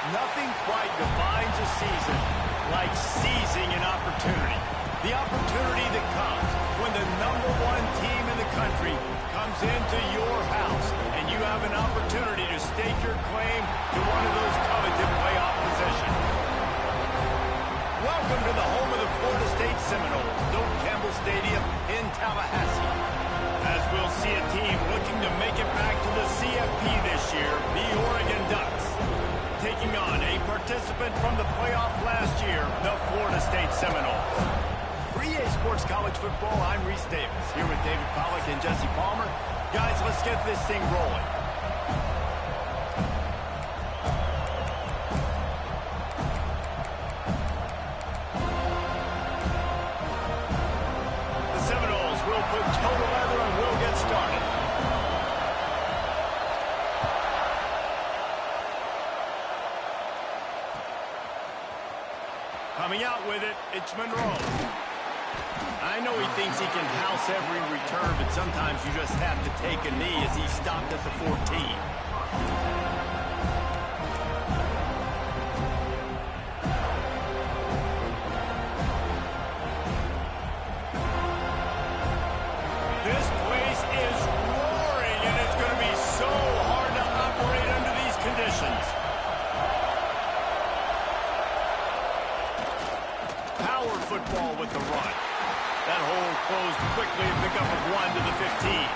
Nothing quite defines a season like seizing an opportunity. The opportunity that comes when the #1 team in the country comes into your house and you have an opportunity to stake your claim to one of those coveted playoff positions. Welcome to the home of the Florida State Seminoles, Doak Campbell Stadium in Tallahassee. As we'll see a team looking to make it back to the CFP this year, the Oregon Ducks. Taking on a participant from the playoff last year, the Florida State Seminoles. For EA Sports College Football, I'm Reese Davis, here with David Pollack and Jesse Palmer. Guys, let's get this thing rolling. The Seminoles will put toe to leather and we'll get started. Coming out with it, it's Monroe. I know he thinks he can house every return, but sometimes you just have to take a knee as he stopped at the 14. This place is roaring, and it's going to be so hard to operate under these conditions. Power football with the run. That hole closed quickly, a pickup of 1 to the 15.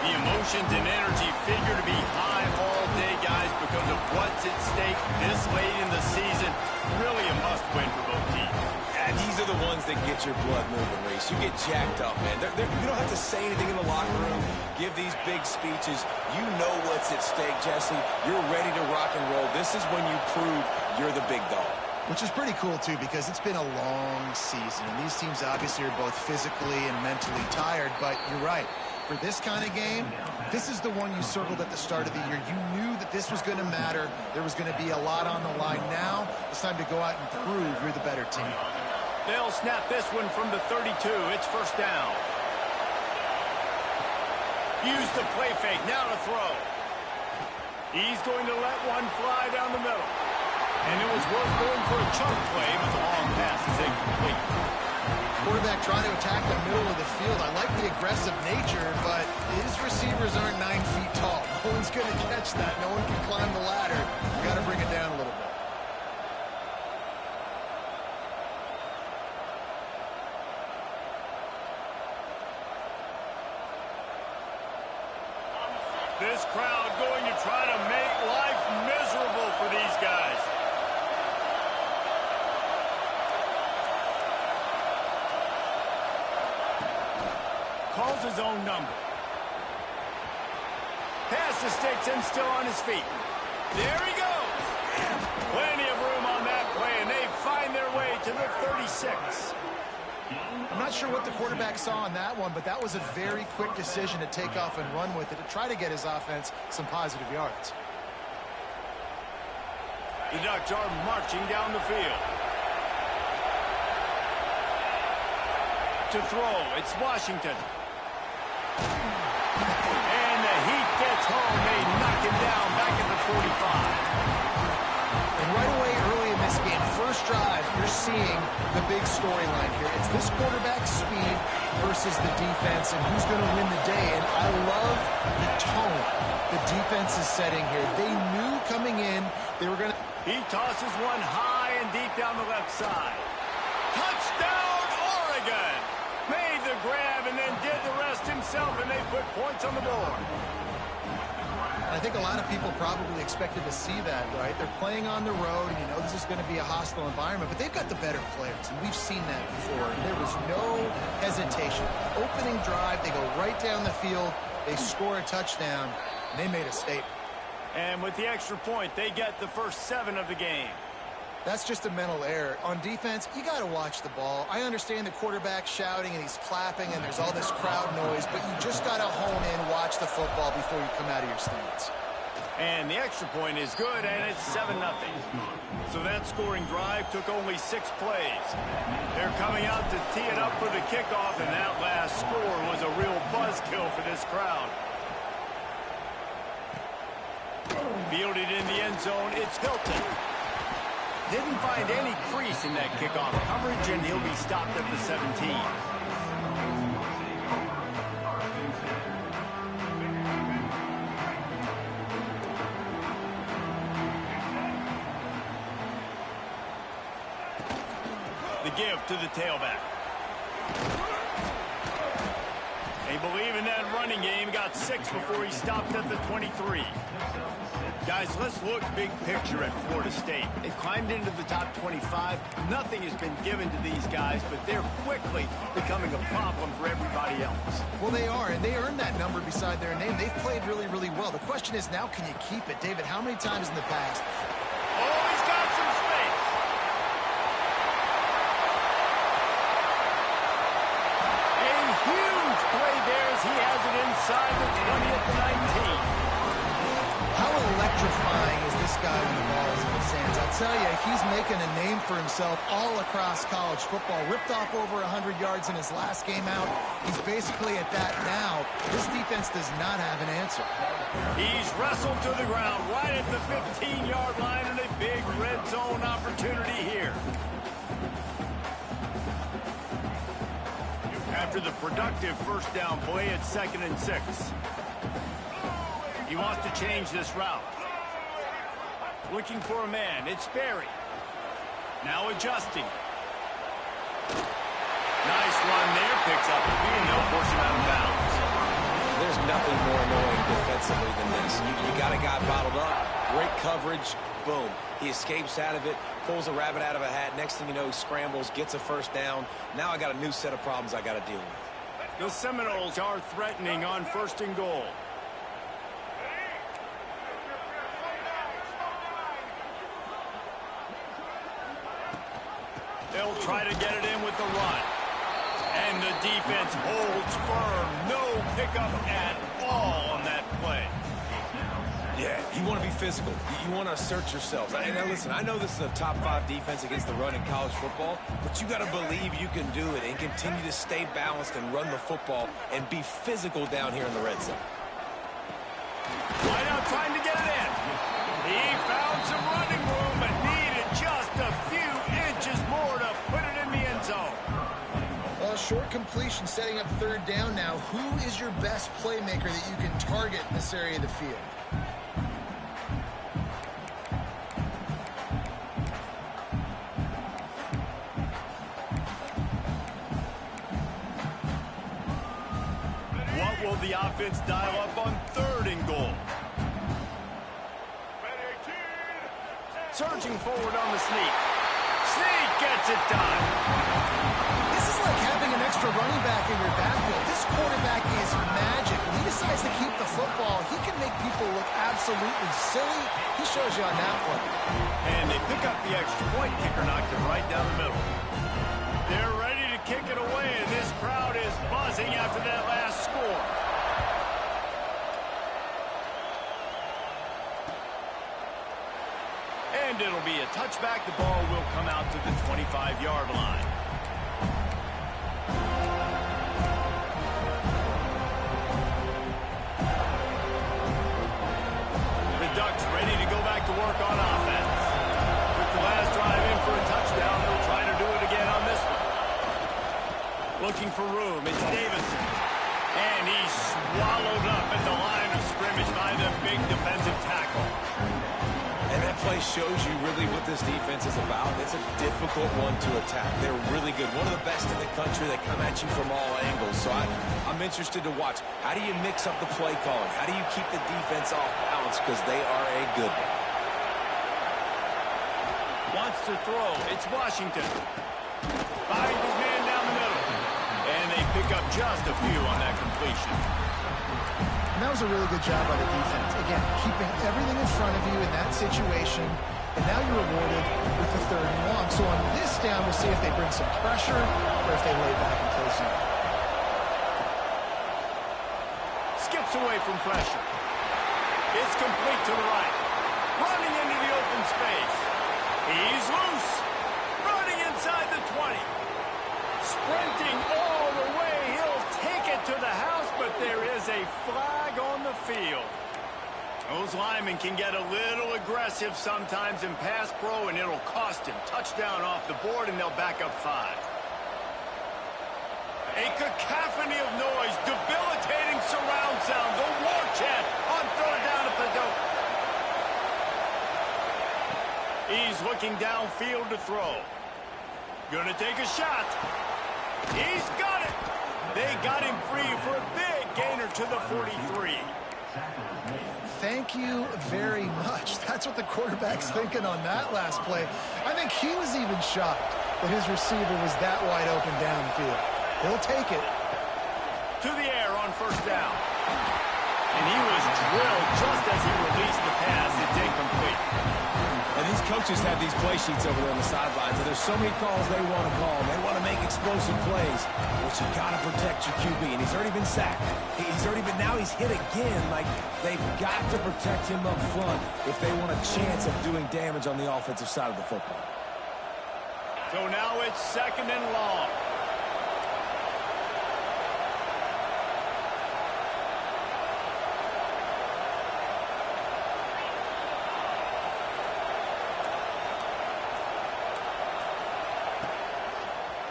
The emotions and energy figure to be high all day, guys, because of what's at stake this late in the season. Really a must-win for both teams. And these are the ones that get your blood moving, Reese. You get jacked up, man. You don't have to say anything in the locker room, give these big speeches. You know what's at stake, Jesse. You're ready to rock and roll. This is when you prove you're the big dog. Which is pretty cool, too, because it's been a long season. And these teams obviously are both physically and mentally tired. But you're right. For this kind of game, this is the one you circled at the start of the year. You knew that this was going to matter. There was going to be a lot on the line. Now it's time to go out and prove you're the better team. They'll snap this one from the 32. It's first down. Use the play fake. Now to throw. He's going to let one fly down the middle. And it was worth going for a chunk play, but the long pass is incomplete. Quarterback trying to attack the middle of the field. I like the aggressive nature, but his receivers aren't 9 feet tall. No one's going to catch that. No one can climb the ladder. You got to bring it down a little bit. This crowd going to try to make life miserable for these guys. Calls his own number. Pass the sticks and still on his feet. There he goes. Plenty of room on that play, and they find their way to the 36. I'm not sure what the quarterback saw on that one, but that was a very quick decision to take off and run with it to try to get his offense some positive yards. The Ducks are marching down the field. To throw, it's Washington. And the heat gets home. They knock him down back at the 45. And right away early in this game, first drive, you're seeing the big storyline here. It's this quarterback's speed versus the defense and who's going to win the day. And I love the tone the defense is setting here. They knew coming in they were going to... He tosses one high and deep down the left side. Touchdown, Oregon! Made the grab and then did the rest himself, and they put points on the board. I think a lot of people probably expected to see that, right? They're playing on the road, and you know this is going to be a hostile environment, but they've got the better players, and we've seen that before. And there was no hesitation. Opening drive, they go right down the field, they score a touchdown, and they made a statement. And with the extra point, they get the first 7 of the game. That's just a mental error. On defense, you got to watch the ball. I understand the quarterback shouting and he's clapping and there's all this crowd noise, but you just got to hone in, watch the football before you come out of your stance. And the extra point is good, and it's 7-0. So that scoring drive took only 6 plays. They're coming out to tee it up for the kickoff, and that last score was a real buzzkill for this crowd. Fielded in the end zone, it's Hilton. Didn't find any crease in that kickoff coverage, and he'll be stopped at the 17. The give to the tailback. They believe in that running game. Got 6 before he stopped at the 23. Guys, let's look big picture at Florida State. They've climbed into the top 25. Nothing has been given to these guys, but they're quickly becoming a problem for everybody else. Well, they are, and they earned that number beside their name. They've played really, really well. The question is now, can you keep it? David, how many times in the past? Oh, he's got some space. A huge play there as he has it inside the 20 at the 19. How electrifying is this guy when the ball is in his hands? I'll tell you, he's making a name for himself all across college football. Ripped off over 100 yards in his last game out. He's basically at that now. This defense does not have an answer. He's wrestled to the ground right at the 15-yard line, and a big red zone opportunity here. After the productive first down play, it's 2nd and 6. He wants to change this route. Looking for a man. It's Berry. Now adjusting. Nice run there. Picks up a feet, and they'll force him out of bounds. There's nothing more annoying defensively than this. You got a guy bottled up. Great coverage. Boom. He escapes out of it, pulls a rabbit out of a hat. Next thing you know, he scrambles, gets a first down. Now I got a new set of problems I got to deal with. The Seminoles are threatening on 1st and goal. They'll try to get it in with the run. And the defense holds firm. No pickup at all on that play. Yeah, you want to be physical. You want to assert yourselves. Now, listen, I know this is a top 5 defense against the run in college football, but you got to believe you can do it and continue to stay balanced and run the football and be physical down here in the red zone. Right out trying to get it in. He found some running room, but needed just a few inches more to put it in the end zone. Well, short completion setting up 3rd down now. Who is your best playmaker that you can target in this area of the field? What will the offense dial up on 3rd and goal? Surging forward on the sneak. Sneak gets it done. This is like having an extra running back in your backfield. This quarterback is magic. When he decides to keep the football, he can make people look absolutely silly. He shows you on that one. And they pick up the extra point. Kicker knocked it right down the middle. They're ready to kick it away, and this crowd is buzzing after that last score. And it'll be a touchback. The ball will come out to the 25-yard line. The Ducks ready to go back to work on offense. With the last drive in for a touchdown, they'll try to do it again on this one. Looking for room, it's Davison. And he's swallowed up at the line of scrimmage by the big defensive tackle. And that play shows you really what this defense is about. It's a difficult one to attack. They're really good. One of the best in the country. They come at you from all angles. So I'm interested to watch. How do you mix up the play calling? How do you keep the defense off balance? Because they are a good one. Wants to throw. It's Washington. Finds his man down the middle. And they pick up just a few on that completion. And that was a really good job by the defense. Again, keeping everything in front of you in that situation. And now you're rewarded with the 3rd and long. So on this down, we'll see if they bring some pressure or if they lay back and play some. Skips away from pressure. It's complete to the right. Running into the open space. He's loose. Running inside the 20. Sprinting all the way. He'll take it to the house, but there is a flag on the field. Those linemen can get a little aggressive sometimes in pass pro, and it'll cost him. Touchdown off the board, and they'll back up 5. A cacophony of noise, debilitating surround sound, the war chant on 3rd down at the dope. He's looking downfield to throw. Gonna take a shot. He's got it. They got him free for a big gainer to the 43. Thank you very much. That's what the quarterback's thinking on that last play. I think he was even shocked that his receiver was that wide open downfield. He'll take it. To the air on 1st down. And he was drilled just as he released the pass. It's incomplete. And these coaches have these play sheets over there on the sidelines, and there's so many calls they want to call. They want to make explosive plays, but you got to protect your QB, and he's already been sacked. Now he's hit again. Like, they've got to protect him up front if they want a chance of doing damage on the offensive side of the football. So now it's 2nd and long.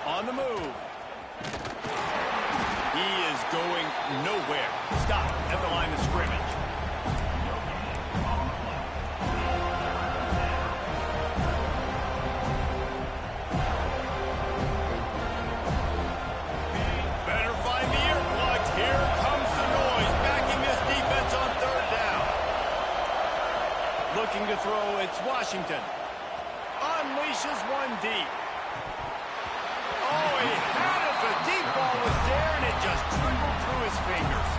On the move. He is going nowhere. Stop at the line of scrimmage. Better find the earplugs. Here comes the noise, backing this defense on 3rd down. Looking to throw, it's Washington. Unleashes one deep. Oh, he had it. The deep ball was there, and it just trickled through his fingers.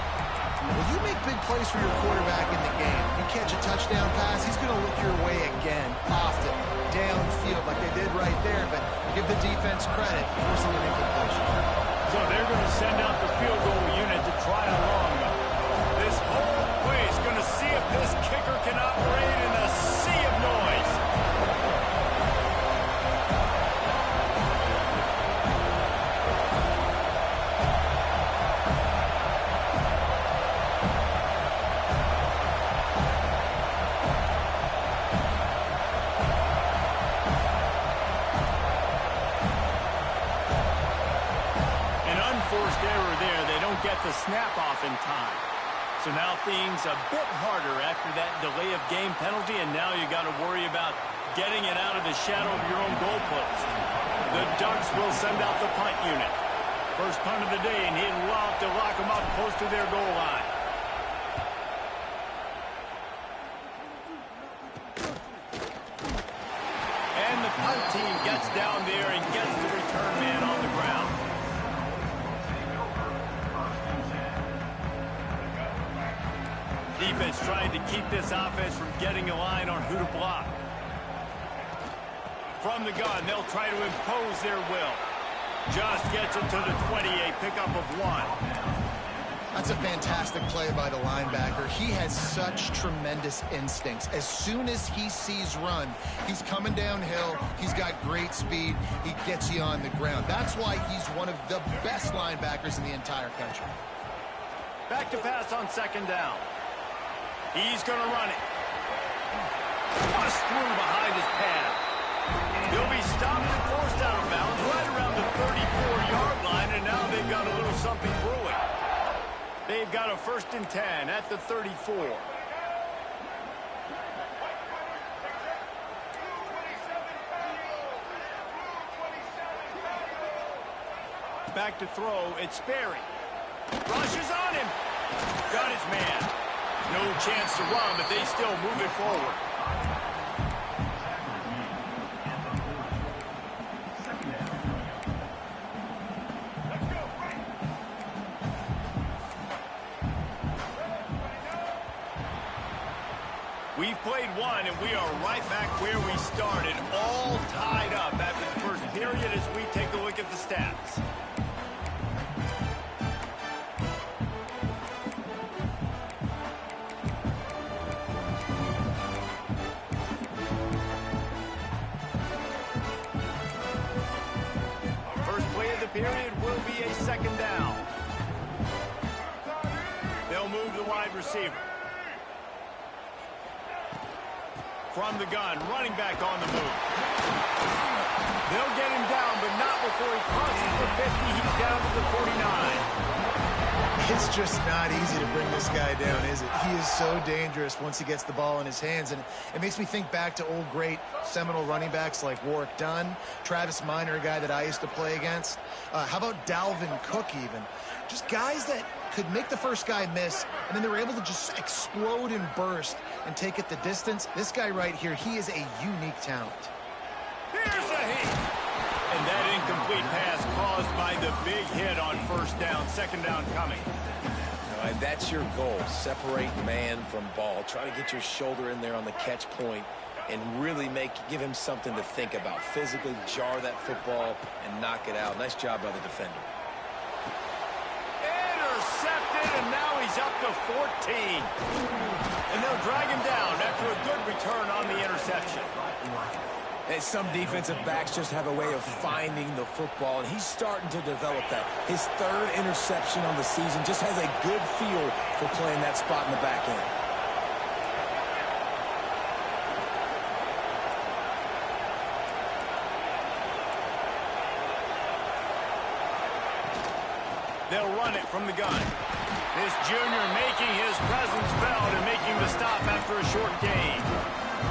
Well, you make big plays for your quarterback in the game. You catch a touchdown pass, he's going to look your way again, often, downfield like they did right there, but give the defense credit for forcing an incompletion. So they're going to send out the field goal unit to try a long one. This whole play is going to see if this kicker can operate in a sea of noise. Forced error there. They don't get the snap off in time. So now things a bit harder after that delay of game penalty, and now you got to worry about getting it out of the shadow of your own goalpost. The Ducks will send out the punt unit. First punt of the day, and he'd love to lock them up close to their goal line. And the punt team gets down there and gets the return man on the ground. Defense trying to keep this offense from getting a line on who to block. From the gun, they'll try to impose their will. Just gets it to the 28, pickup of 1. That's a fantastic play by the linebacker. He has such tremendous instincts. As soon as he sees run, he's coming downhill. He's got great speed. He gets you on the ground. That's why he's one of the best linebackers in the entire country. Back to pass on 2nd down. He's going to run it. Bust through behind his pad. He'll be stopped and forced out of bounds right around the 34-yard line, and now they've got a little something brewing. They've got a 1st and 10 at the 34. Back to throw, it's Sperry. Rushes on him. Got his man. No chance to run, but they still move it forward. We've played one, and we are right back where we started, all tied up after the first period as we take a look at the stats. Period will be a 2nd down. They'll move the wide receiver. From the gun, running back on the move. They'll get him down, but not before he crosses the 50. He's down to the 49. It's just not easy to bring this guy down, is it? He is so dangerous once he gets the ball in his hands, and it makes me think back to old great Seminole running backs like Warwick Dunn, Travis Minor, a guy that I used to play against. How about Dalvin Cook even? Just guys that could make the first guy miss, and then they were able to just explode and burst and take it the distance. This guy right here, he is a unique talent. Here's a hit. And that incomplete pass caused by the big hit on first down. Second down coming. All right, that's your goal. Separate man from ball. Try to get your shoulder in there on the catch point and really give him something to think about. Physically jar that football and knock it out. Nice job by the defender. Intercepted, and now he's up to 14. And they'll drag him down after a good return on the interception. And some defensive backs just have a way of finding the football, and he's starting to develop that. His third interception on the season, just has a good feel for playing that spot in the back end. They'll run it from the gun. This junior making his presence felt and making the stop after a short gain.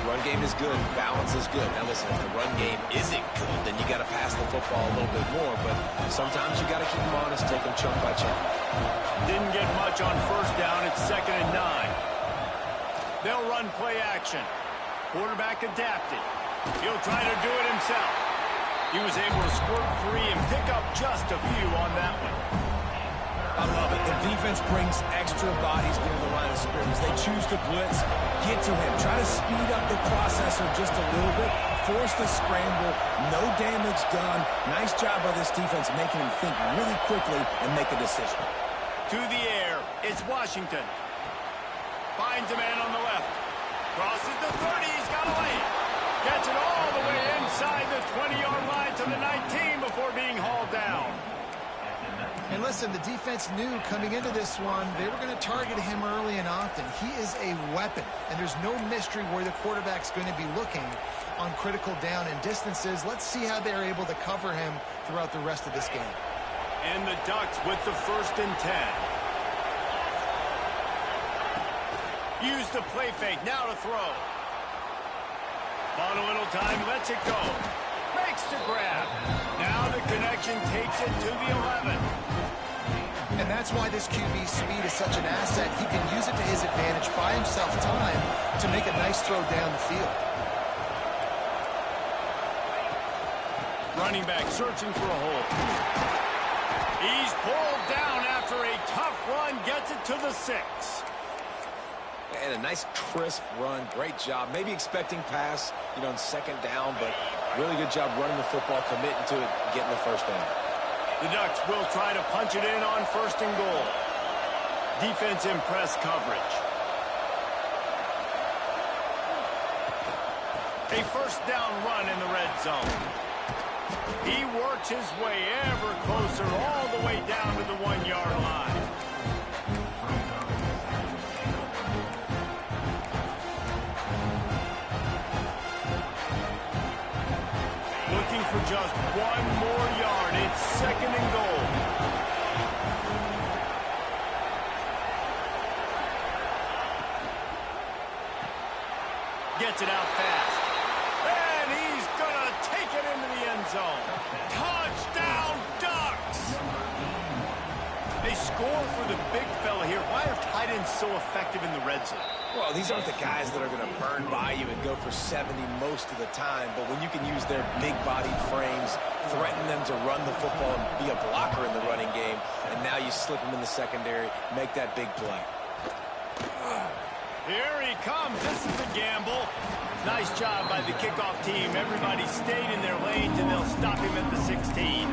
Run game is good. Balance is good. Now listen, if the run game isn't good, then you got to pass the football a little bit more. But sometimes you got to keep them honest, take them chunk by chunk. Didn't get much on first down. It's 2nd and 9. They'll run play action. Quarterback adapted. He'll try to do it himself. He was able to squirt free and pick up just a few on that one. I love it. The defense brings extra bodies near the line of scrimmage. They choose to blitz, get to him, try to speed up the processor just a little bit, force the scramble, no damage done. Nice job by this defense making him think really quickly and make a decision. To the air, it's Washington. Finds a man on the left. Crosses the 30, he's got a lane. Gets it all the way inside the 20-yard line to the 19 before being hauled down. And listen, the defense knew coming into this one, they were going to target him early and often. He is a weapon, and there's no mystery where the quarterback's going to be looking on critical down and distances. Let's see how they're able to cover him throughout the rest of this game. And the Ducks with the 1st and 10. Use the play fake, now to throw. Bought a little time, lets it go. Makes the grab. Now the connection takes it to the 11. And that's why this QB's speed is such an asset. He can use it to his advantage, buy himself time to make a nice throw down the field. Running back searching for a hole. He's pulled down after a tough run, gets it to the 6. And a nice crisp run. Great job. Maybe expecting pass, on 2nd down, but really good job running the football, committing to it, getting the 1st down. The Ducks will try to punch it in on 1st and goal. Defense in press coverage. A 1st down run in the red zone. He works his way ever closer all the way down to the 1-yard line. Looking for just 1 more yard. It's 2nd and goal. Gets it out fast. And he's going to take it into the end zone. Touchdown, Ducks! They score for the big fella here. Why are tight ends so effective in the red zone? Well, these aren't the guys that are going to burn by you and go for 70 most of the time, but when you can use their big-bodied frames, threaten them to run the football and be a blocker in the running game, and now you slip them in the secondary, make that big play. Here he comes. This is a gamble. Nice job by the kickoff team. Everybody stayed in their lanes, and they'll stop him at the 16.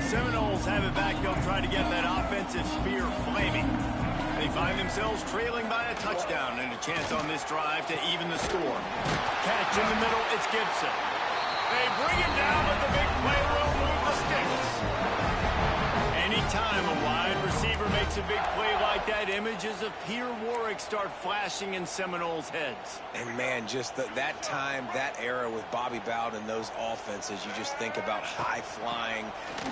Seminoles have it back. They'll try to get that offensive spear flaming. They find themselves trailing by a touchdown and a chance on this drive to even the score. Catch in the middle, it's Gibson. They bring him down, but the big play will move the sticks. Anytime a wide receiver makes makes a big play like that, images of Peter Warrick start flashing in Seminoles' heads. And, man, just that time, that era with Bobby Bowden and those offenses, you just think about high-flying,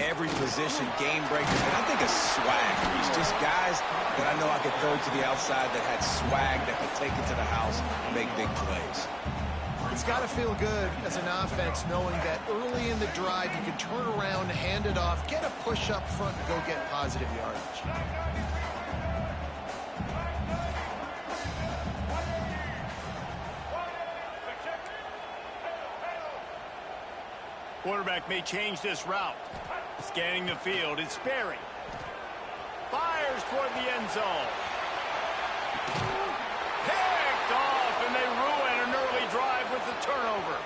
every position, game-breakers. And I think of swag. He's just guys that I know I could throw to the outside that had swag that could take it to the house and make big plays. It's got to feel good as an offense knowing that early in the drive you can turn around, hand it off, get a push up front, and go get positive yardage. Quarterback may change this route. Scanning the field, it's Sperry. Fires toward the end zone. Picked off, and they ruin an early drive with the turnover.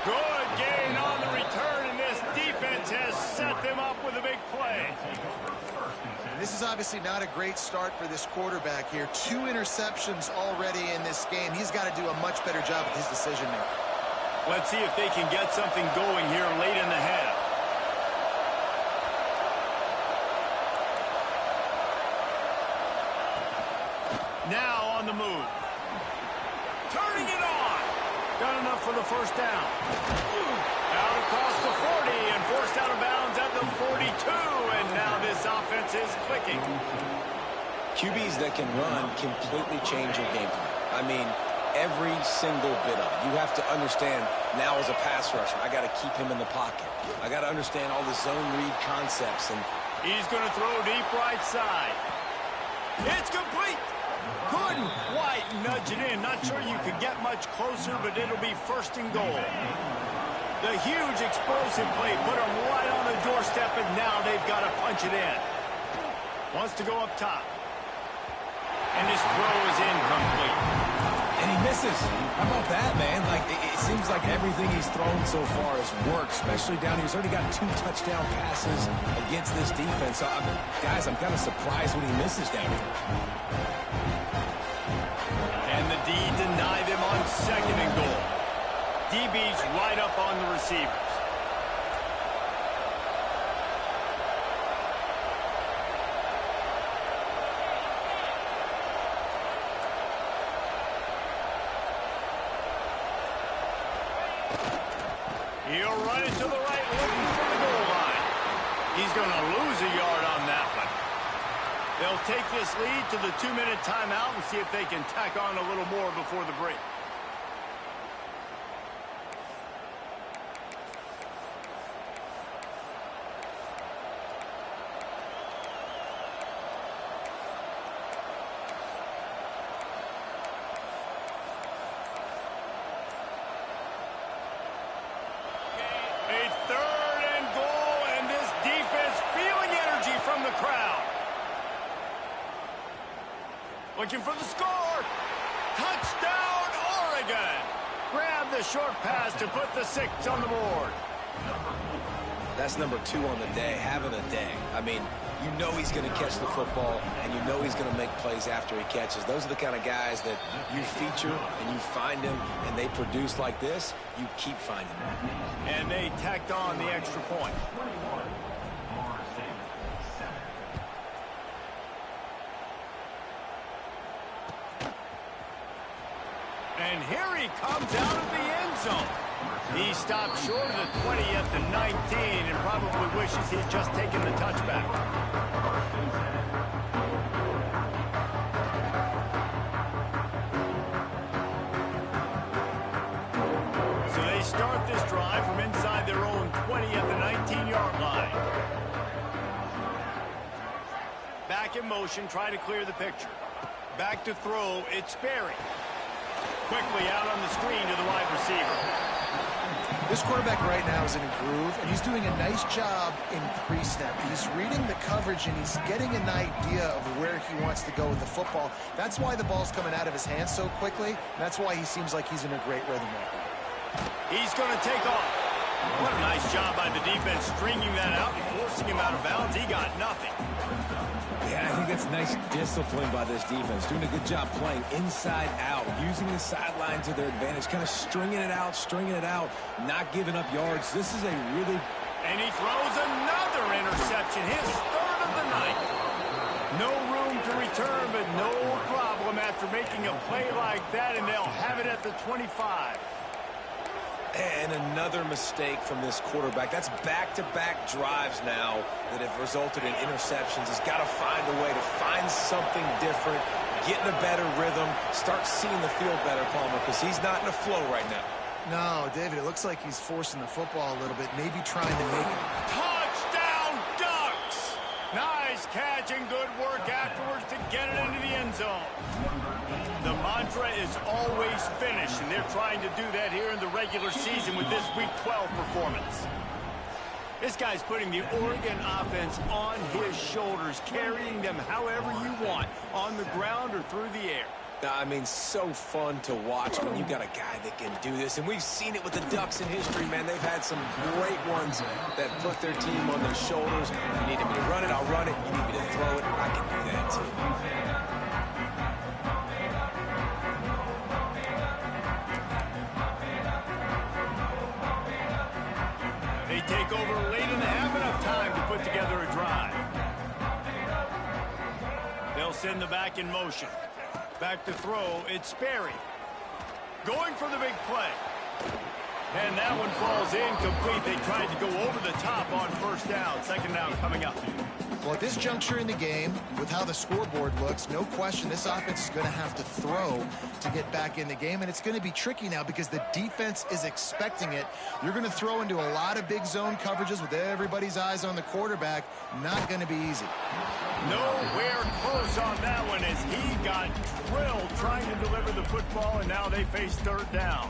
Good gain on the return, and this defense has set them up with a big play. This is obviously not a great start for this quarterback here. 2 interceptions already in this game. He's got to do a much better job with his decision-making. Let's see if they can get something going here late in the half. Now on the move. Turning it on. Got enough for the first down. Out across the 40 and forced out of bounds at the 42. And now this offense is clicking. QBs that can run completely change your game plan. I mean, every single bit of it. You have to understand now as a pass rusher, I got to keep him in the pocket. I got to understand all the zone read concepts. And he's going to throw deep right side. It's complete. Couldn't quite nudge it in. Not sure you could get much closer, but it'll be first and goal. The huge explosive play put him right on the doorstep, and now they've got to punch it in. Wants to go up top. And his throw is incomplete. And he misses. How about that, man? Like, it seems like everything he's thrown so far has worked, especially down here. He's already got 2 touchdown passes against this defense. So, guys, I'm kind of surprised when he misses down here. And the D denied him on second and goal. DB's right up on the receivers. He'll run it to the right, looking for the goal line. He's going to lose a yard on that one. They'll take this lead to the 2-minute timeout and see if they can tack on a little more before the break. A 3rd and goal, and this defense feeling energy from the crowd. Looking for the score. Touchdown, Oregon. Grab the short pass to put the 6 on the board. That's number 2 on the day, having a day. I mean, you know he's going to catch the football, and you know he's going to make plays after he catches. Those are the kind of guys that you feature and you find them, and they produce like this, you keep finding them. And they tacked on the extra point. And here he comes out of the end zone. He stopped short of the 20 at the 19 and probably wishes he'd just taken the touchback. So they start this drive from inside their own 20 at the 19-yard line. Back in motion, try to clear the picture. Back to throw, it's Sperry. Quickly out on the screen to the wide receiver. This quarterback right now is in a groove, and he's doing a nice job in pre-snap. He's reading the coverage, and he's getting an idea of where he wants to go with the football. That's why the ball's coming out of his hands so quickly. That's why he seems like he's in a great rhythm right now. He's going to take off. What a nice job by the defense stringing that out and forcing him out of bounds. He got nothing. Yeah, I think that's nice discipline by this defense. Doing a good job playing inside out, using the sideline to their advantage, kind of stringing it out, not giving up yards. This is a really... And he throws another interception, his 3rd of the night. No room to return, but no problem after making a play like that, and they'll have it at the 25. And another mistake from this quarterback. That's back-to-back drives now that have resulted in interceptions. He's got to find a way to find something different, get in a better rhythm, start seeing the field better, Palmer, because he's not in a flow right now. No, David, it looks like he's forcing the football a little bit, maybe trying to make it. Touchdown, Ducks! Nice catch and good work afterwards to get it into the end zone. The mantra is always finish, and they're trying to do that here in the regular season with this Week 12 performance. This guy's putting the Oregon offense on his shoulders, carrying them however you want, on the ground or through the air. I mean, so fun to watch when you got a guy that can do this. And we've seen it with the Ducks in history, man. They've had some great ones that put their team on their shoulders. If you need me to run it, I'll run it. You need me to throw it, I can do that too. They take over late in the half, enough time to put together a drive. They'll send the back in motion. Back to throw, it's Sperry. Going for the big play. And that one falls incomplete. They tried to go over the top on first down. Second down coming up. Well, at this juncture in the game, with how the scoreboard looks, no question this offense is going to have to throw to get back in the game, and it's going to be tricky now because the defense is expecting it. You're going to throw into a lot of big zone coverages with everybody's eyes on the quarterback. Not going to be easy. Nowhere close on that one as he got drilled trying to deliver the football, and now they face third down.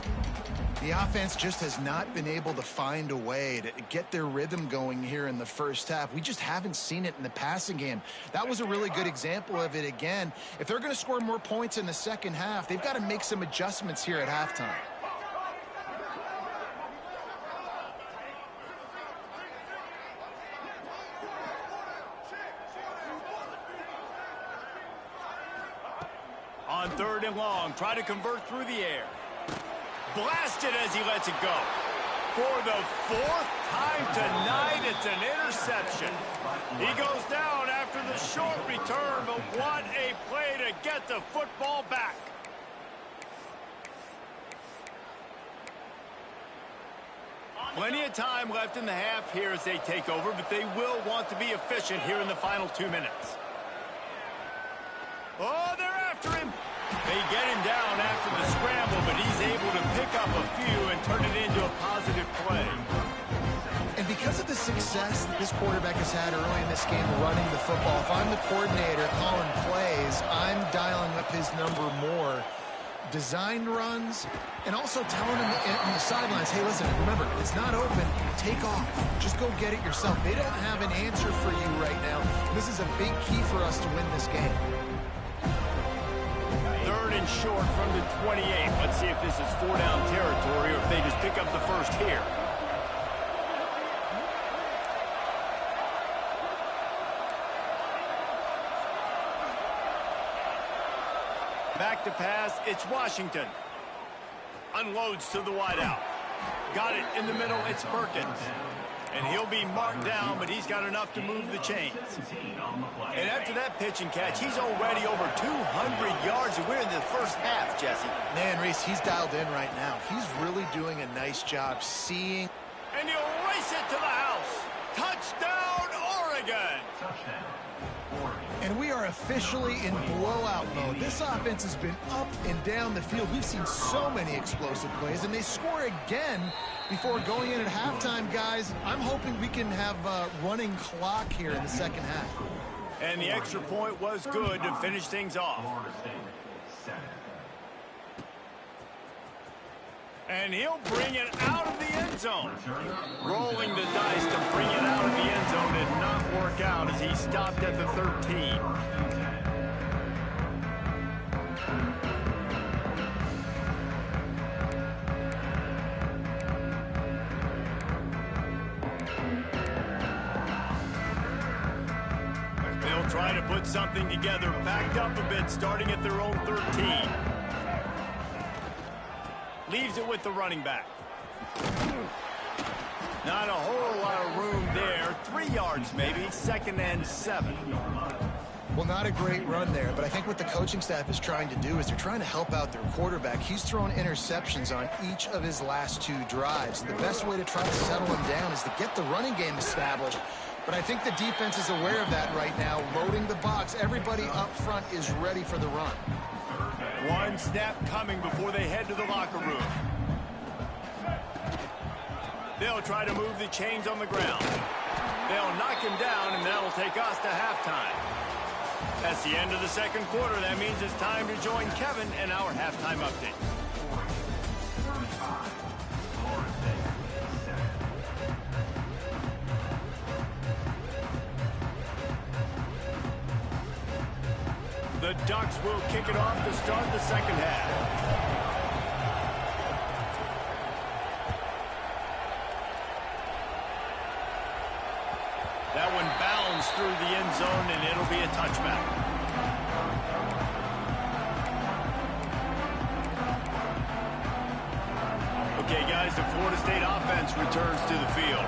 The offense just has not been able to find a way to get their rhythm going here in the first half. We just haven't seen it in the passing game. That was a really good example of it again. If they're going to score more points in the second half, they've got to make some adjustments here at halftime. On third and long, try to convert through the air. Blasted as he lets it go. For the fourth time tonight, it's an interception. He goes down after the short return, but what a play to get the football back. Plenty of time left in the half here as they take over, but they will want to be efficient here in the final 2 minutes. Oh, they're after him. They get him down after the scramble, but he's able to pick up a few and turn it into a positive play. And because of the success that this quarterback has had early in this game running the football, if I'm the coordinator calling plays, I'm dialing up his number more. Design runs, and also telling him on the sidelines, hey, listen, remember, it's not open. Take off. Just go get it yourself. They don't have an answer for you right now. This is a big key for us to win this game. Third and short from the 28. Let's see if this is 4-down territory or if they just pick up the first here. Back to pass, it's Washington. Unloads to the wideout. Got it in the middle, it's Perkins. And he'll be marked down, but he's got enough to move the chains. And after that pitch and catch, he's already over 200 yards, and we're in the first half, Jesse. Man, Reese, he's dialed in right now. He's really doing a nice job seeing. And he'll race it to the house. Touchdown, Oregon. And we are officially in blowout mode. This offense has been up and down the field. We've seen so many explosive plays, and they score again before going in at halftime, guys. I'm hoping we can have a running clock here in the second half. And the extra point was good to finish things off. And he'll bring it out of the end zone. Rolling the dice to bring it out of the end zone did not work out as he stopped at the 13. They'll try to put something together, backed up a bit, starting at their own 13. Leaves it with the running back. Not a whole lot of room there. 3 yards maybe. 2nd and 7. Well, not a great run there, but I think what the coaching staff is trying to do is they're trying to help out their quarterback. He's thrown interceptions on each of his last 2 drives. And the best way to try to settle him down is to get the running game established. But I think the defense is aware of that right now, loading the box. Everybody up front is ready for the run. One snap coming before they head to the locker room. They'll try to move the chains on the ground. They'll knock him down, and that'll take us to halftime. That's the end of the 2nd quarter. That means it's time to join Kevin and our halftime update. The Ducks will kick it off to start the 2nd half. That one bounds through the end zone, and it'll be a touchback. Okay, guys, the Florida State offense returns to the field.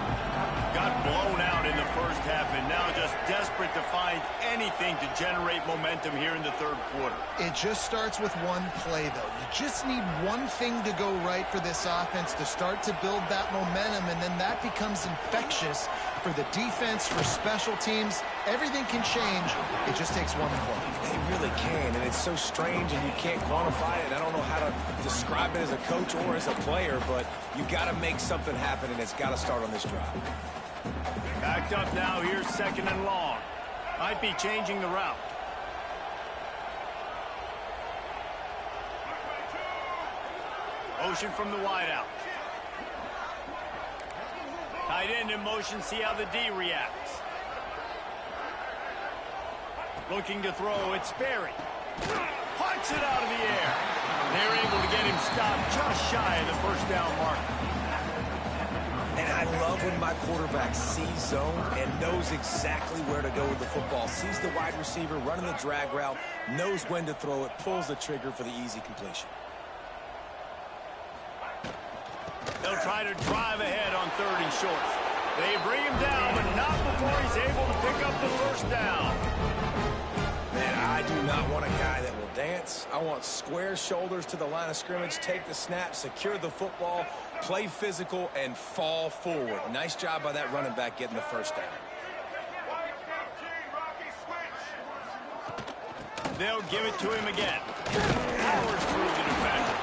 Got blown out in the 1st half, and now just desperate to find anything to generate momentum here in the 3rd quarter. It just starts with one play, though. You just need one thing to go right for this offense to start to build that momentum, and then that becomes infectious for the defense, for special teams. Everything can change. It just takes one play. It really can, and it's so strange, and you can't quantify it. I don't know how to describe it as a coach or as a player, but you got to make something happen, and it's got to start on this drive. Backed up now. Here's 2nd and long. Might be changing the route. Motion from the wideout. Tight end in motion. See how the D reacts. Looking to throw. It's Sperry. Punts it out of the air. They're able to get him stopped just shy of the 1st down mark. And I love when my quarterback sees zone and knows exactly where to go with the football. Sees the wide receiver running the drag route, knows when to throw it, pulls the trigger for the easy completion. They'll try to drive ahead on 3rd and short. They bring him down, but not before he's able to pick up the 1st down. Man, I do not want a guy that will dance. I want square shoulders to the line of scrimmage, take the snap, secure the football, play physical, and fall forward. Nice job by that running back getting the 1st down. They'll give it to him again. Powers through the defender.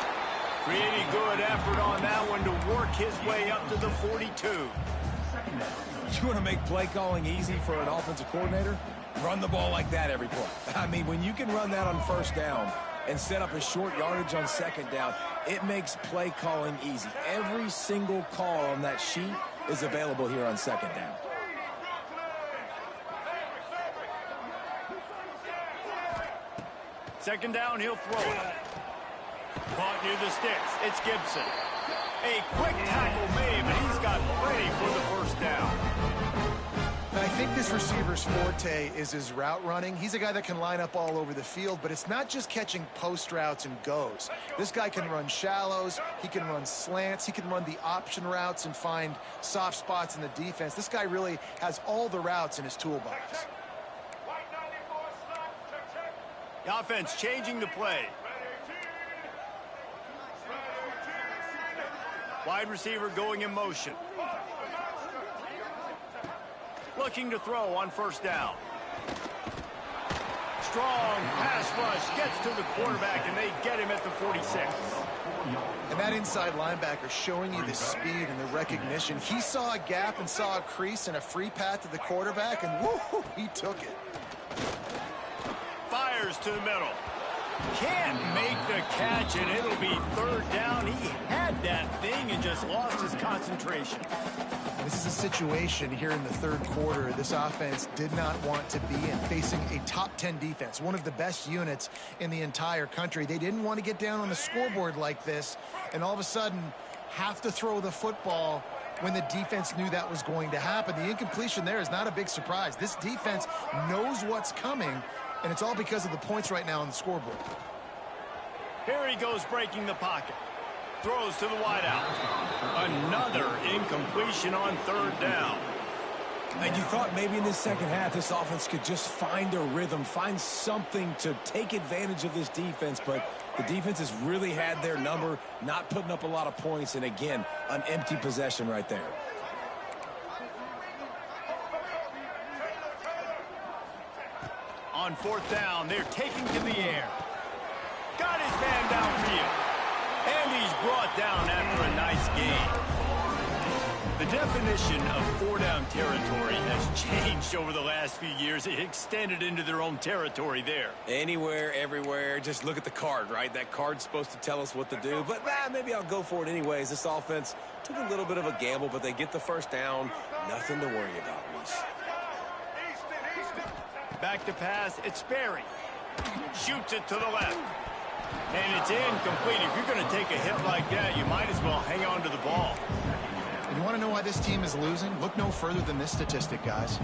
Pretty good effort on that one to work his way up to the 42. You want to make play calling easy for an offensive coordinator? Run the ball like that every play. I mean, when you can run that on 1st down and set up a short yardage on 2nd down, it makes play calling easy. Every single call on that sheet is available here on 2nd down. Second down, he'll throw it. Caught near the sticks. It's Gibson. A quick tackle made, but he's got plenty for the 1st down. I think this receiver's forte is his route running. He's a guy that can line up all over the field, but it's not just catching post routes and goes. This guy can run shallows, he can run slants, he can run the option routes and find soft spots in the defense. This guy really has all the routes in his toolbox. The offense changing the play. Wide receiver going in motion. Looking to throw on 1st down. Strong pass rush gets to the quarterback, and they get him at the 46. And that inside linebacker showing you the speed and the recognition. He saw a gap and saw a crease and a free path to the quarterback, and woo, he took it. Fires to the middle. Can't make the catch, and it'll be 3rd down. He had that thing and just lost his concentration. This is a situation here in the 3rd quarter this offense did not want to be in, facing a top 10 defense, one of the best units in the entire country. They didn't want to get down on the scoreboard like this and all of a sudden have to throw the football when the defense knew that was going to happen. The incompletion there is not a big surprise. This defense knows what's coming, and it's all because of the points right now on the scoreboard. Here he goes breaking the pocket. throws to the wideout. Another incompletion on third down. And you thought maybe in this second half this offense could just find a rhythm, find something to take advantage of this defense, but the defense has really had their number, not putting up a lot of points, and again, an empty possession right there. On fourth down, they're taking to the air. Got his man downfield. And he's brought down after a nice gain. The definition of four-down territory has changed over the last few years. It extended into their own territory there. Anywhere, everywhere, just look at the card, right? That card's supposed to tell us what to do, but maybe I'll go for it anyways. This offense took a little bit of a gamble, but they get the first down. Nothing to worry about, Reese. Back to pass, it's Sperry. Shoots it to the left. And it's incomplete. If you're going to take a hit like that, you might as well hang on to the ball. And you want to know why this team is losing? Look no further than this statistic, guys.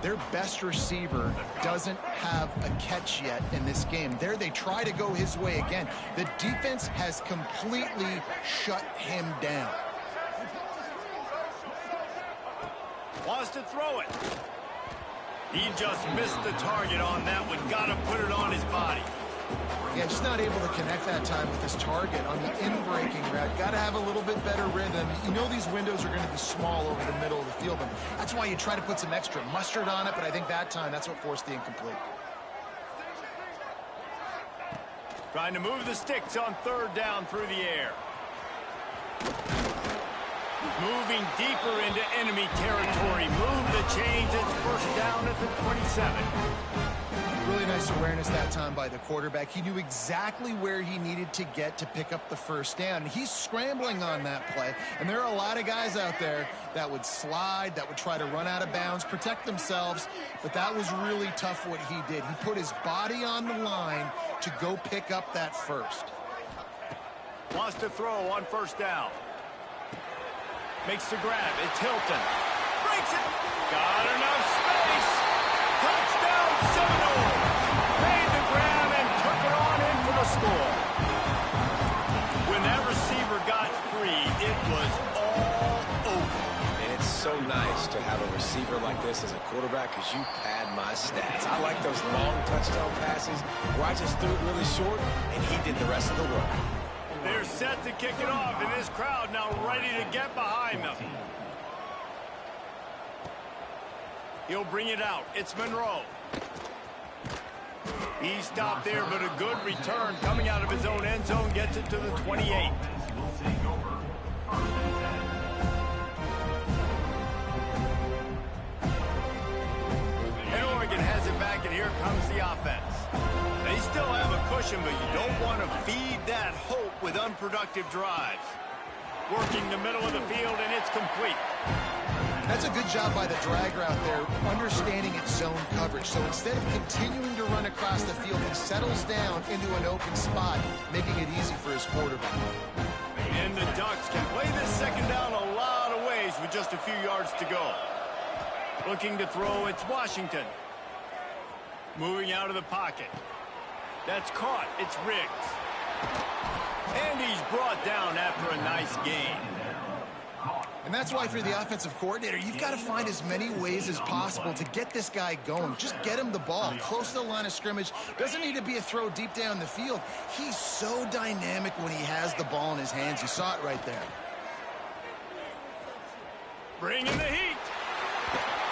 Their best receiver doesn't have a catch yet in this game. There they try to go his way again. The defense has completely shut him down. Wants to throw it. He just missed the target on that one. Got to put it on his body. Yeah, just not able to connect that time with his target on the in-breaking route. Got to have a little bit better rhythm. You know these windows are going to be small over the middle of the field, and that's why you try to put some extra mustard on it, but I think that time that's what forced the incomplete. Trying to move the sticks on third down through the air. Moving deeper into enemy territory. Move the chains. It's first down at the 27. Really nice awareness that time by the quarterback. He knew exactly where he needed to get to pick up the first down. He's scrambling on that play, and there are a lot of guys out there that would slide, that would try to run out of bounds, protect themselves, but that was really tough what he did. He put his body on the line to go pick up that first. Wants to throw on first down. Makes the grab. It's Hilton. Breaks it. Got enough space. Touchdown Seminoles. Made the grab and took it on in for the score. When that receiver got free, it was all over. And it's so nice to have a receiver like this as a quarterback because you pad my stats. I like those long touchdown passes where I just threw it really short and he did the rest of the work. They're set to kick it off, and this crowd now ready to get behind them. He'll bring it out. It's Monroe. He stopped there, but a good return coming out of his own end zone gets it to the 28. And Oregon has it back, and here comes the offense. They still have a cushion, but you don't want to feed that hope with unproductive drives. Working the middle of the field, and it's complete. That's a good job by the drag route there, understanding its zone coverage. So instead of continuing to run across the field, he settles down into an open spot, making it easy for his quarterback. And the Ducks can play this second down a lot of ways with just a few yards to go. Looking to throw, it's Washington. Moving out of the pocket. That's caught. It's Riggs. And he's brought down after a nice gain. And that's why for the offensive coordinator, you've got to find as many ways as possible to get this guy going. Just get him the ball close to the line of scrimmage. Doesn't need to be a throw deep down the field. He's so dynamic when he has the ball in his hands. You saw it right there. Bringing the heat.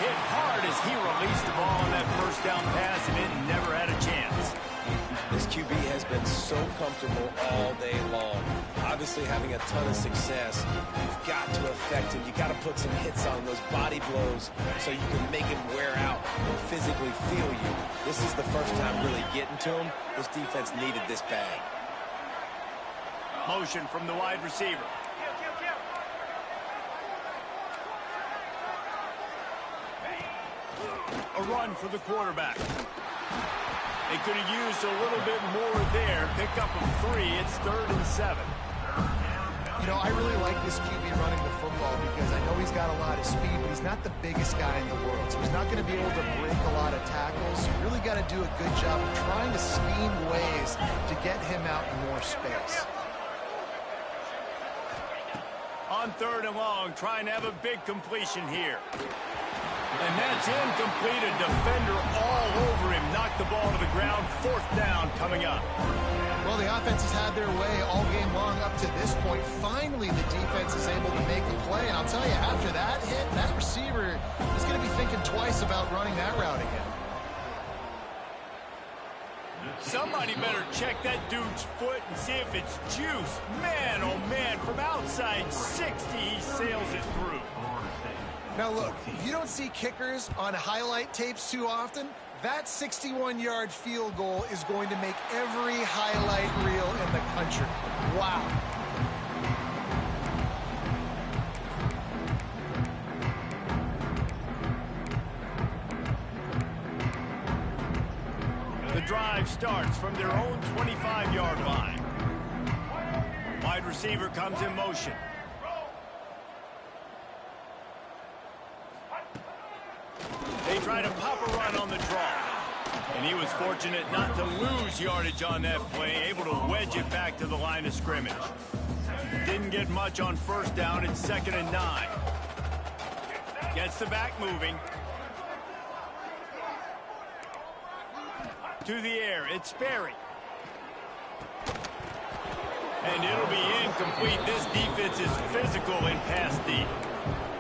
Hit hard as he released the ball on that first down pass, and it never had a chance. This QB has been so comfortable all day long. Obviously having a ton of success. You've got to affect him. You've got to put some hits on those body blows so you can make him wear out and physically feel you. This is the first time really getting to him. This defense needed this bag. Motion from the wide receiver. A run for the quarterback. They could have used a little bit more there. Pick up a 3. It's 3rd and 7. You know, I really like this QB running the football because I know he's got a lot of speed, but he's not the biggest guy in the world. So he's not going to be able to break a lot of tackles. You really got to do a good job of trying to scheme ways to get him out in more space. on 3rd and long, trying to have a big completion here. And that's incomplete. A defender all over him. Knocked the ball to the ground. 4th down coming up. Well, the offense has had their way all game long up to this point. Finally, the defense is able to make a play. And I'll tell you, after that hit, that receiver is going to be thinking twice about running that route again. Somebody better check that dude's foot and see if it's juice. Man, oh man, from outside 60, he sails it through. Now look, you don't see kickers on highlight tapes too often. That 61-yard field goal is going to make every highlight reel in the country. Wow. The drive starts from their own 25-yard line. Wide receiver comes in motion. They try to pop a run on the draw. And he was fortunate not to lose yardage on that play, able to wedge it back to the line of scrimmage. Didn't get much on 1st down. It's 2nd and 9. Gets the back moving. To the air, it's Sperry. And it'll be incomplete. This defense is physical in pass deep.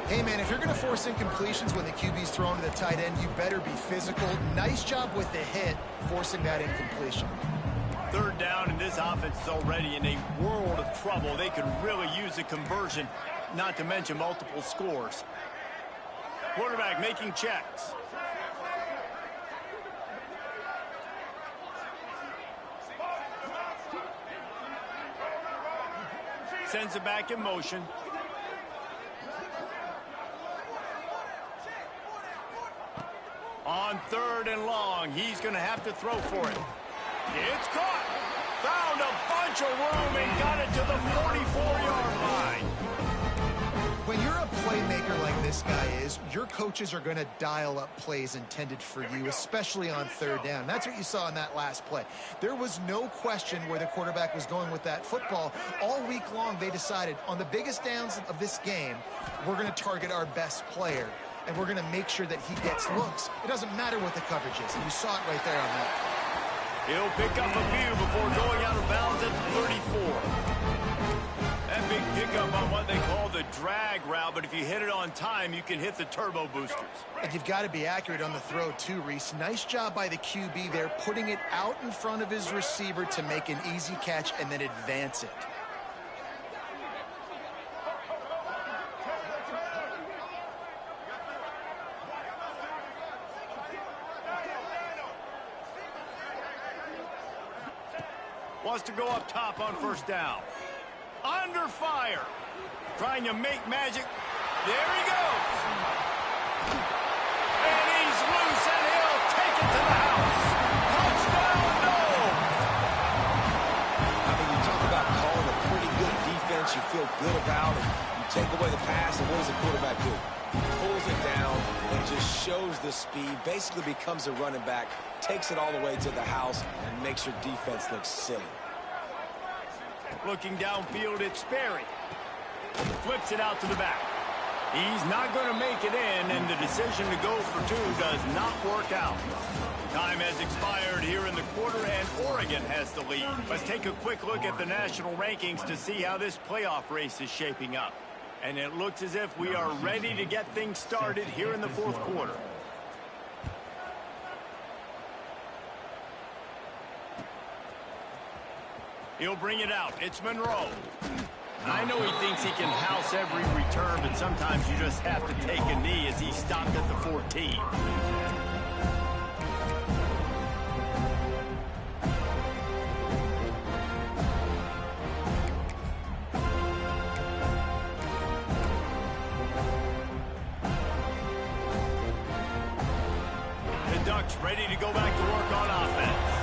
Hey, man, if you're going to force incompletions when the QB's thrown to the tight end, you better be physical. Nice job with the hit, forcing that incompletion. 3rd down, and this offense is already in a world of trouble. They could really use a conversion, not to mention multiple scores. Quarterback making checks. Sends it back in motion. On 3rd and long, he's going to have to throw for it. It's caught. Found a bunch of room and got it to the 44-yard line. When you're a playmaker like this guy is, your coaches are going to dial up plays intended for you, especially on 3rd down. That's what you saw in that last play. There was no question where the quarterback was going with that football. All week long, they decided on the biggest downs of this game, we're going to target our best player, and we're going to make sure that he gets looks. It doesn't matter what the coverage is, and you saw it right there on that. He'll pick up a few before going out of bounds at the 34. That big pickup on what they call the drag route, but if you hit it on time, you can hit the turbo boosters. And you've got to be accurate on the throw too, Reese. Nice job by the QB there, putting it out in front of his receiver to make an easy catch and then advance it. Wants to go up top on 1st down. Under fire. Trying to make magic. There he goes. And he's loose, and he'll take it to the house. Touchdown, no. I mean, you talk about calling a pretty good defense you feel good about, and you take away the pass, and what does the quarterback do? He pulls it down and just shows the speed, basically becomes a running back, takes it all the way to the house, and makes your defense look silly. Looking downfield, it's Sperry. Flips it out to the back. He's not going to make it in, and the decision to go for 2 does not work out. Time has expired here in the quarter, and Oregon has the lead. Let's take a quick look at the national rankings to see how this playoff race is shaping up. And it looks as if we are ready to get things started here in the 4th quarter. He'll bring it out. It's Monroe. I know he thinks he can house every return, but sometimes you just have to take a knee as he stopped at the 14. The Ducks ready to go back to work on offense.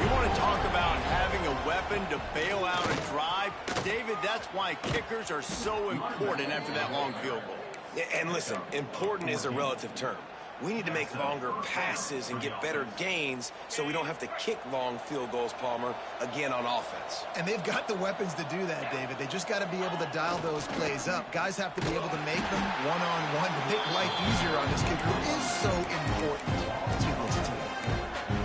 You want to talk about having a weapon to bail out a drive? David, that's why kickers are so important after that long field goal. And listen, important is a relative term. We need to make longer passes and get better gains so we don't have to kick long field goals, Palmer, again on offense. And they've got the weapons to do that, David. They just got to be able to dial those plays up. Guys have to be able to make them one-on-one to make life easier on this kicker, who is so important to this team.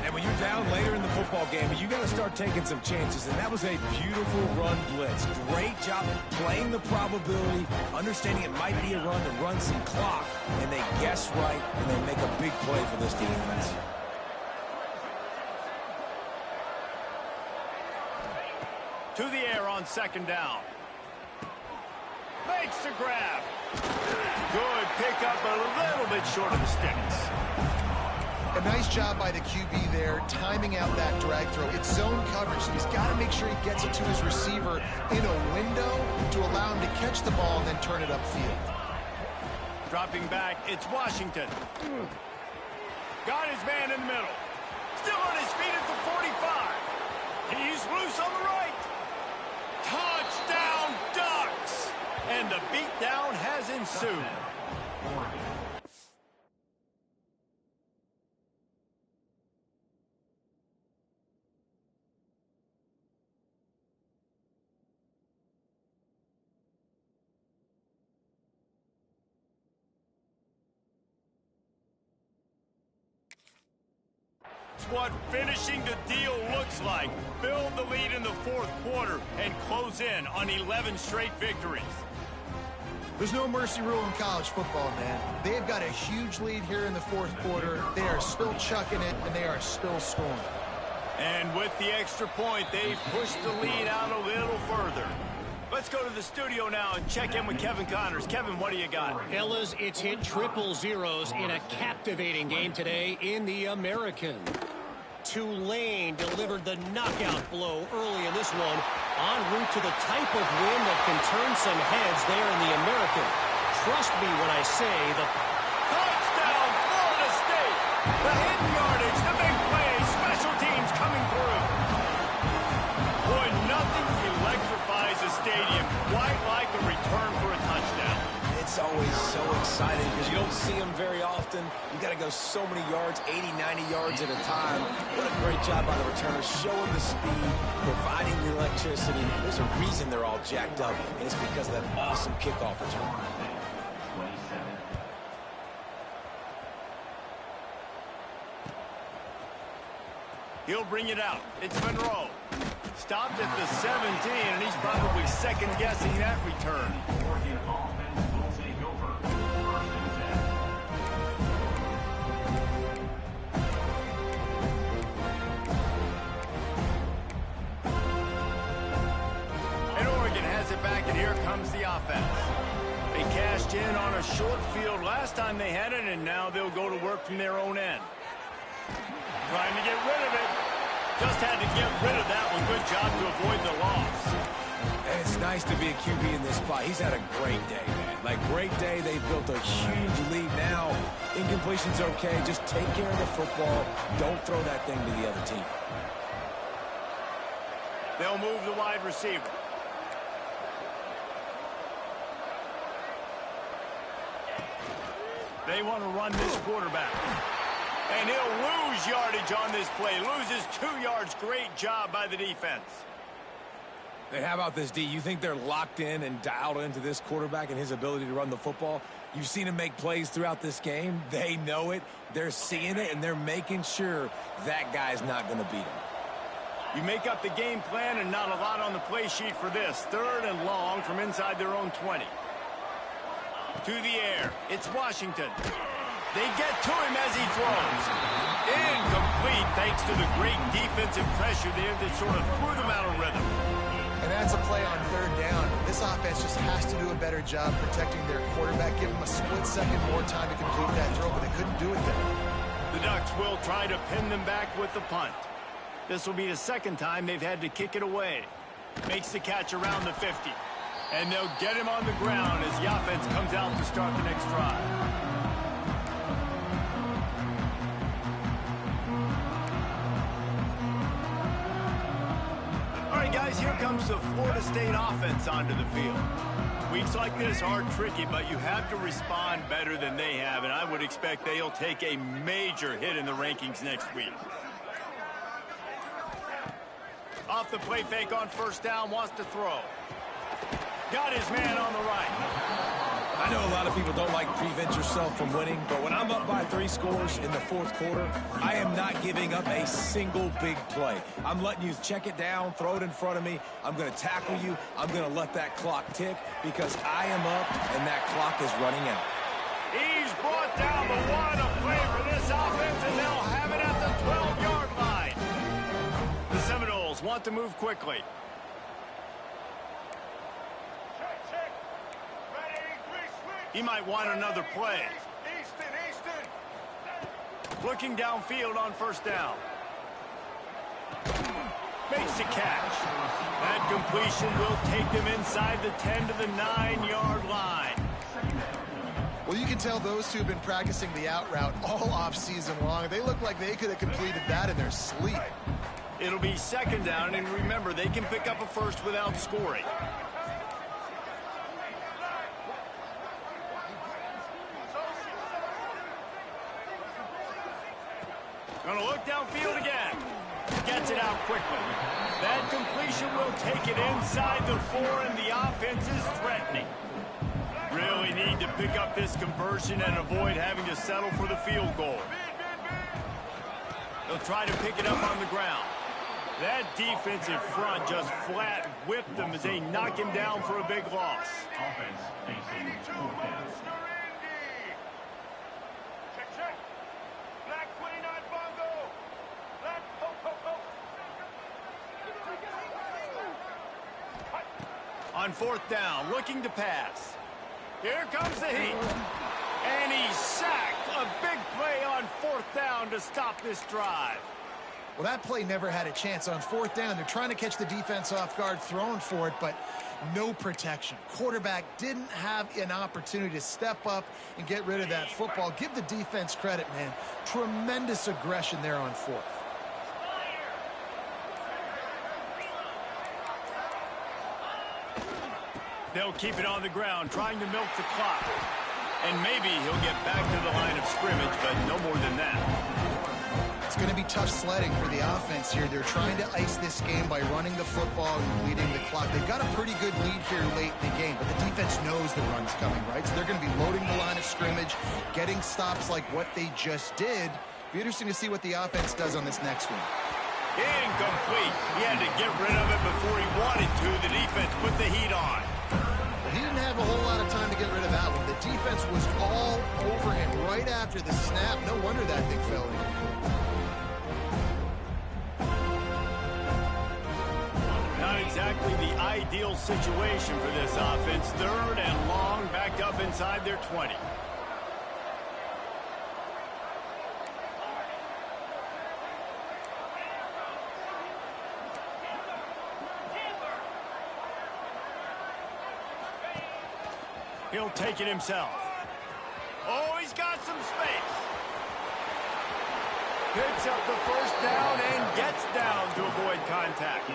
And when you're down later in the football game, you got to start taking some chances. And that was a beautiful run blitz. Great job playing the probability, understanding it might be a run to run some clock. And they guess right, and they make a big play for this defense. To the air on second down. Makes the grab. Good pickup, a little bit short of the sticks. A nice job by the QB there, timing out that drag throw. It's zone coverage, so he's got to make sure he gets it to his receiver in a window to allow him to catch the ball and then turn it upfield. Dropping back, it's Washington. Got his man in the middle. Still on his feet at the 45. He's loose on the right. Touchdown, Ducks! And the beatdown has ensued. What finishing the deal looks like. Build the lead in the fourth quarter and close in on 11 straight victories. There's no mercy rule in college football, man. They've got a huge lead here in the fourth quarter. They are still chucking it, and they are still scoring. And with the extra point, they've pushed the lead out a little further. Let's go to the studio now and check in with Kevin Connors. Kevin, what do you got? Fellas, it's hit triple zeros in a captivating game today in the American. Tulane delivered the knockout blow early in this one, en route to the type of win that can turn some heads there in the American. Trust me when I say the touchdown, Florida State! The hidden yardage, the big play, special teams coming through. Boy, nothing electrifies a stadium quite like a return for a touchdown. It's always so exciting because you don't see them very often. You got to go so many yards, 80, 90 yards at a time. What a great job by the returner, showing the speed, providing the electricity. There's a reason they're all jacked up, and it's because of that awesome kickoff return. He'll bring it out. It's Monroe. Stopped at the 17, and he's probably second-guessing that return. And Oregon has it back, and here comes the offense. They cashed in on a short field last time they had it, and now they'll go to work from their own end. Trying to get rid of it. Just had to get rid of that one. Good job to avoid the loss. And it's nice to be a QB in this spot. He's had a great day, man. Like, great day. They've built a huge lead now. Incompletion's okay. Just take care of the football. Don't throw that thing to the other team. They'll move the wide receiver. They want to run this quarterback. And he'll lose yardage on this play. Loses 2 yards. Great job by the defense. Hey, how about this, D? You think they're locked in and dialed into this quarterback and his ability to run the football? You've seen him make plays throughout this game. They know it. They're seeing it, and they're making sure that guy's not going to beat him. You make up the game plan and not a lot on the play sheet for this. 3rd and long from inside their own 20. To the air. It's Washington. They get to him as he throws. Incomplete thanks to the great defensive pressure there that sort of threw them out of rhythm. And that's a play on 3rd down. This offense just has to do a better job protecting their quarterback. Give him a split second more time to complete that throw, but they couldn't do it there. The Ducks will try to pin them back with the punt. This will be the 2nd time they've had to kick it away. Makes the catch around the 50. And they'll get him on the ground as the offense comes out to start the next drive. All right, guys, here comes the Florida State offense onto the field. Weeks like this are tricky, but you have to respond better than they have, and I would expect they'll take a major hit in the rankings next week. Off the play fake on first down, wants to throw. Got his man on the right. I know a lot of people don't like prevent yourself from winning, but when I'm up by 3 scores in the 4th quarter, I am not giving up a single big play. I'm letting you check it down, throw it in front of me. I'm going to tackle you. I'm going to let that clock tick because I am up and that clock is running out. He's brought down the one to play for this offense, and they'll have it at the 12-yard line. The Seminoles want to move quickly. He might want another play. Looking downfield on first down. Makes the catch. That completion will take them inside the 10 to the 9-yard line. Well, you can tell those two have been practicing the out route all off-season long. They look like they could have completed that in their sleep. It'll be second down, and remember, they can pick up a first without scoring. Gonna look downfield again. Gets it out quickly. That completion will take it inside the 4, and the offense is threatening. Really need to pick up this conversion and avoid having to settle for the field goal. They'll try to pick it up on the ground. That defensive front just flat whipped them as they knock him down for a big loss. Offense facing offense. On fourth down, looking to pass. Here comes the heat. And he's sacked. A big play on fourth down to stop this drive. Well, that play never had a chance. On fourth down, they're trying to catch the defense off guard, throwing for it, but no protection. Quarterback didn't have an opportunity to step up and get rid of that football. Give the defense credit, man. Tremendous aggression there on fourth. They'll keep it on the ground, trying to milk the clock. And maybe he'll get back to the line of scrimmage, but no more than that. It's going to be tough sledding for the offense here. They're trying to ice this game by running the football and bleeding the clock. They've got a pretty good lead here late in the game, but the defense knows the run's coming, right? So they're going to be loading the line of scrimmage, getting stops like what they just did. Be interesting to see what the offense does on this next one. Incomplete. He had to get rid of it before he wanted to. The defense put the heat on. He didn't have a whole lot of time to get rid of that one. The defense was all over him right after the snap. No wonder that thing fell in. Not exactly the ideal situation for this offense. Third and long, backed up inside their 20. He'll take it himself. Oh, he's got some space. Picks up the first down and gets down to avoid contact.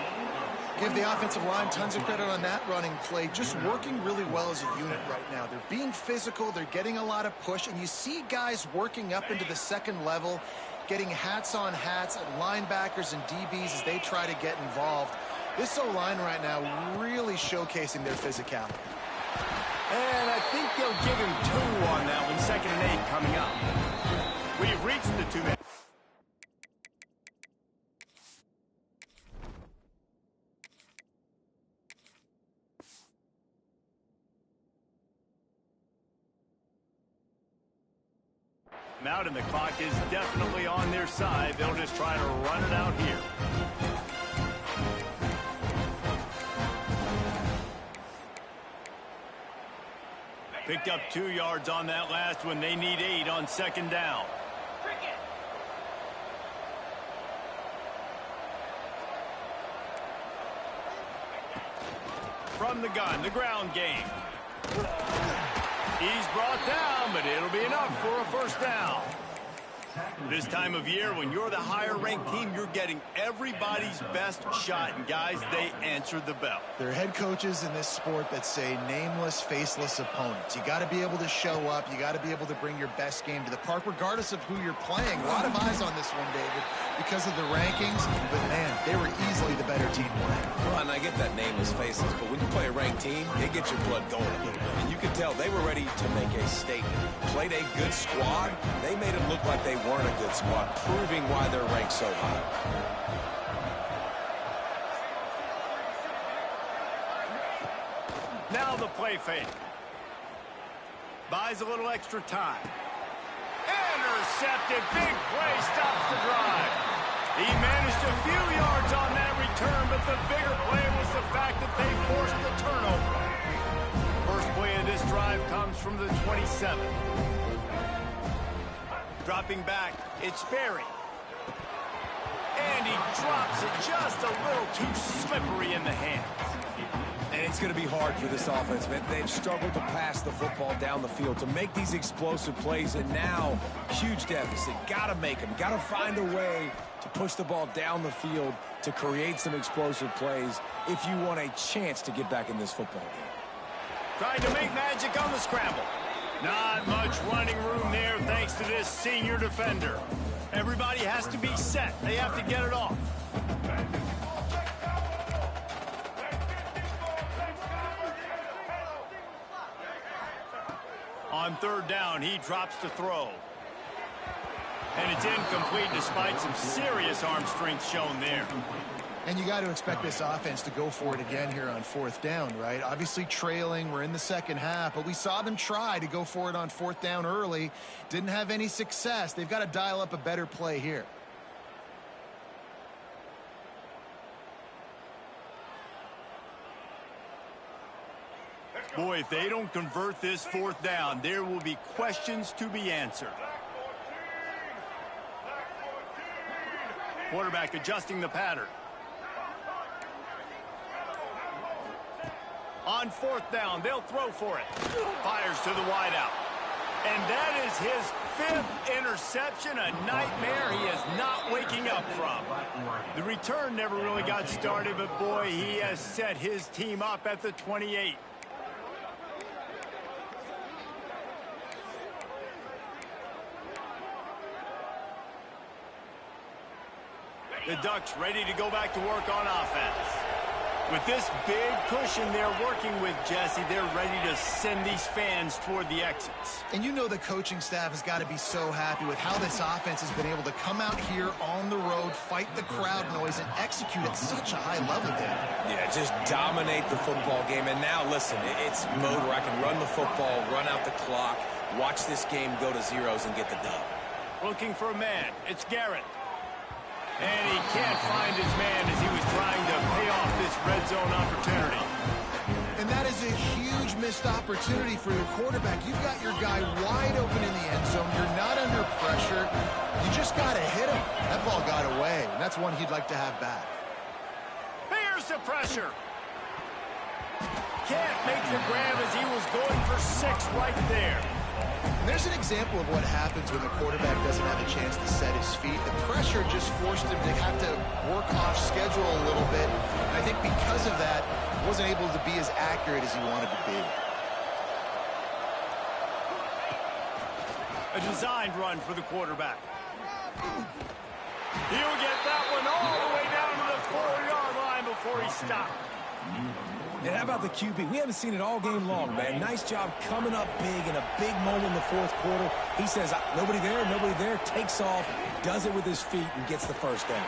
Give the offensive line tons of credit on that running play. Just working really well as a unit right now. They're being physical. They're getting a lot of push. And you see guys working up into the second level, getting hats on hats at linebackers and DBs as they try to get involved. This O-line right now really showcasing their physicality. And I think they'll give him 2 on that one. 2nd and 8 coming up. We've reached the 2 minutes. Out and the clock is definitely on their side. They'll just try to run it out here. Picked up 2 yards on that last one. They need 8 on 2nd down. From the gun, the ground game. He's brought down, but it'll be enough for a first down. This time of year, when you're the higher-ranked team, you're getting everybody's best shot. And, guys, they answered the bell. There are head coaches in this sport that say nameless, faceless opponents. You got to be able to show up. You got to be able to bring your best game to the park, regardless of who you're playing. A lot of eyes on this one, David, because of the rankings. But, man, they were easily the better team playing. Well, and I get that nameless faceless, but when you play a ranked team, it gets your blood going a little bit. And you can tell they were ready to make a statement. Played a good squad. They made it look like they weren't a good squad, proving why they're ranked so high. Now the play fake. Buys a little extra time. Intercepted. Big play. Stops the drive. He managed a few yards on that return, but the bigger play was the fact that they forced the turnover. First play of this drive comes from the 27. Dropping back, it's Berry. And he drops it just a little too slippery in the hands. And it's going to be hard for this offense, man. They've struggled to pass the football down the field, to make these explosive plays, and now, huge deficit. Got to make them. Got to find a way to push the ball down the field to create some explosive plays if you want a chance to get back in this football game. Trying to make magic on the scramble. Not much running room there thanks to this senior defender. Everybody has to be set. They have to get it off. On third down, he drops to throw. And it's incomplete despite some serious arm strength shown there. And you got to expect this offense to go for it again here on fourth down, right? Obviously trailing, we're in the second half, but we saw them try to go for it on fourth down early. Didn't have any success. They've got to dial up a better play here. Boy, if they don't convert this fourth down, there will be questions to be answered. Quarterback adjusting the pattern. On fourth down, they'll throw for it. Fires to the wideout. And that is his fifth interception, a nightmare he is not waking up from. The return never really got started, but boy, he has set his team up at the 28. The Ducks ready to go back to work on offense. With this big cushion they're working with, Jesse, they're ready to send these fans toward the exits. And you know the coaching staff has got to be so happy with how this offense has been able to come out here on the road, fight the crowd noise, and execute at such a high level there. Yeah, just dominate the football game. And now, listen, it's mode where I can run the football, run out the clock, watch this game go to zeros and get the dub. Looking for a man. It's Garrett. And he can't find his man as he was trying to pay off this red zone opportunity. And that is a huge missed opportunity for the quarterback. You've got your guy wide open in the end zone. You're not under pressure. You just got to hit him. That ball got away, and that's one he'd like to have back. Here's the pressure. Can't make the grab as he was going for 6 right there. And there's an example of what happens when the quarterback doesn't have a chance to set his feet. The pressure just forced him to have to work off schedule a little bit. And I think because of that, he wasn't able to be as accurate as he wanted to be. A designed run for the quarterback. He'll get that one all the way down to the 4-yard line before he stopped. And how about the QB? We haven't seen it all game long, man. Nice job coming up big in a big moment in the fourth quarter. He says, nobody there, takes off, does it with his feet, and gets the first down.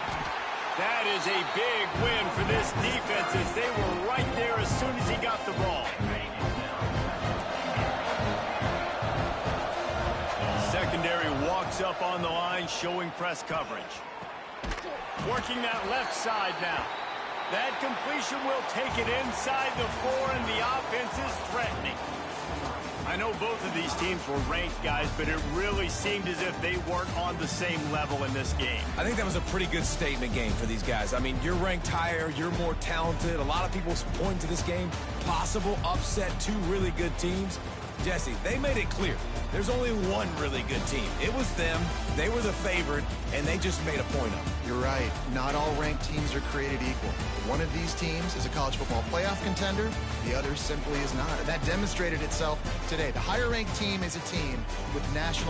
That is a big win for this defense as they were right there as soon as he got the ball. Secondary walks up on the line, showing press coverage. Working that left side now. That completion will take it inside the 4, and the offense is threatening. I know both of these teams were ranked, guys, but it really seemed as if they weren't on the same level in this game. I think that was a pretty good statement game for these guys. I mean, you're ranked higher, you're more talented. A lot of people point to this game, possible upset, two really good teams. Jesse, they made it clear. There's only one really good team. It was them. They were the favorite, and they just made a point of it. You're right. Not all ranked teams are created equal. One of these teams is a college football playoff contender. The other simply is not. And that demonstrated itself today. The higher ranked team is a team with national